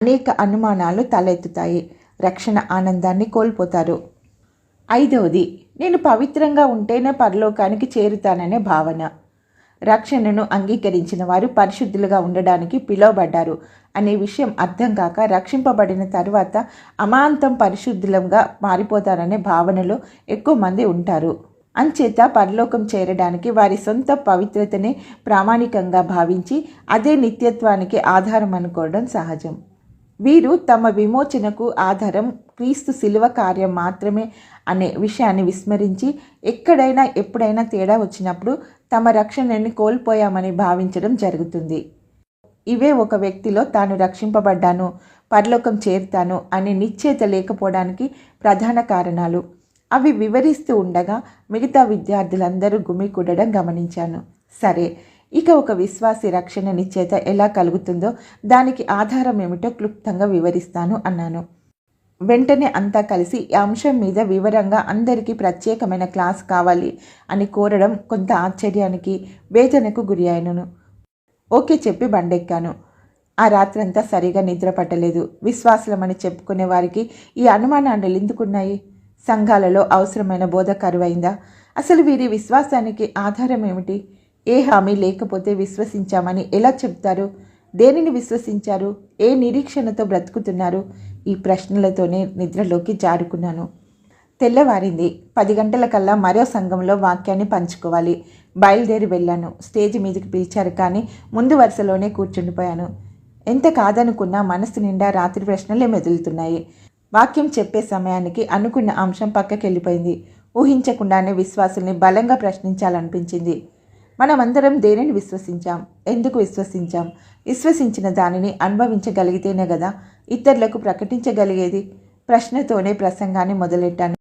అనేక అనుమానాలు తలెత్తుతాయి. రక్షణ ఆనందాన్ని కోల్పోతారు. 5వది, నేను పవిత్రంగా ఉంటేనే పరలోకానికి చేరుతాననే భావన. రక్షణను అంగీకరించిన వారు పరిశుద్ధులుగా ఉండడానికి పిలువబడ్డారు అనే విషయం అర్థం కాక రక్షింపబడిన తరువాత అమాంతం పరిశుద్ధులంగా మారిపోతారనే భావనలో ఎక్కువ మంది ఉంటారు. అంచేత పరలోకం చేరడానికి వారి సొంత పవిత్రతనే ప్రామాణికంగా భావించి అదే నిత్యత్వానికి ఆధారం అనుకోవడం సహజం. వీరు తమ విమోచనకు ఆధారం క్రీస్తు శిలువ కార్యం మాత్రమే అనే విషయాన్ని విస్మరించి ఎక్కడైనా ఎప్పుడైనా తేడా వచ్చినప్పుడు తమ రక్షణని కోల్పోయామని భావించడం జరుగుతుంది. ఇవే ఒక వ్యక్తిలో తాను రక్షింపబడ్డాను, పరలోకం చేరుతాను అనే నిశ్చయిత లేకపోవడానికి ప్రధాన కారణాలు. అవి వివరిస్తూ ఉండగా మిగతా విద్యార్థులందరూ గుమికూడడం గమనించాను. సరే, ఇక ఒక విశ్వాసి రక్షణ నిశ్చయిత ఎలా కలుగుతుందో దానికి ఆధారం ఏమిటో క్లుప్తంగా వివరిస్తాను అన్నాను. వెంటనే అంతా కలిసి ఈ అంశం మీద వివరంగా అందరికీ ప్రత్యేకమైన క్లాస్ కావాలి అని కోరడం కొంత ఆశ్చర్యానికి, వేదనకు గురి అయినను. ఓకే చెప్పి బండెక్కాను. ఆ రాత్రంతా సరిగా నిద్ర పట్టలేదు. విశ్వాసులమని చెప్పుకునే వారికి ఈ అనుమానాలు ఎందుకున్నాయి? సంఘాలలో అవసరమైన బోధ కరువైందా? అసలు వీరి విశ్వాసానికి ఆధారం ఏమిటి? ఏ హామీ లేకపోతే విశ్వసించామని ఎలా చెప్తారు? దేనిని విశ్వసించారు? ఏ నిరీక్షణతో బ్రతుకుతున్నారు? ఈ ప్రశ్నలతోనే నిద్రలోకి జారుకున్నాను. తెల్లవారింది. 10 గంటలకల్లా మరో సంఘంలో వాక్యాన్ని పంచుకోవాలి. బయలుదేరి వెళ్ళాను. స్టేజ్ మీదకి పిలిచారు కానీ ముందు వరుసలోనే కూర్చుండిపోయాను. ఎంత కాదనుకున్నా మనసు నిండా రాత్రి ప్రశ్నలే మెదులుతున్నాయి. వాక్యం చెప్పే సమయానికి అనుకున్న అంశం పక్కకెళ్ళిపోయింది. ఊహించకుండానే విశ్వాసుల్ని బలంగా ప్రశ్నించాలనిపించింది. మనమందరం దేనిని విశ్వసించాం? ఎందుకు విశ్వసించాం? విశ్వసించిన దానిని అనుభవించగలిగితేనే కదా ఇతరులకు ప్రకటించగలిగేది. ప్రశ్నతోనే ప్రసంగాన్ని మొదలెట్టాను.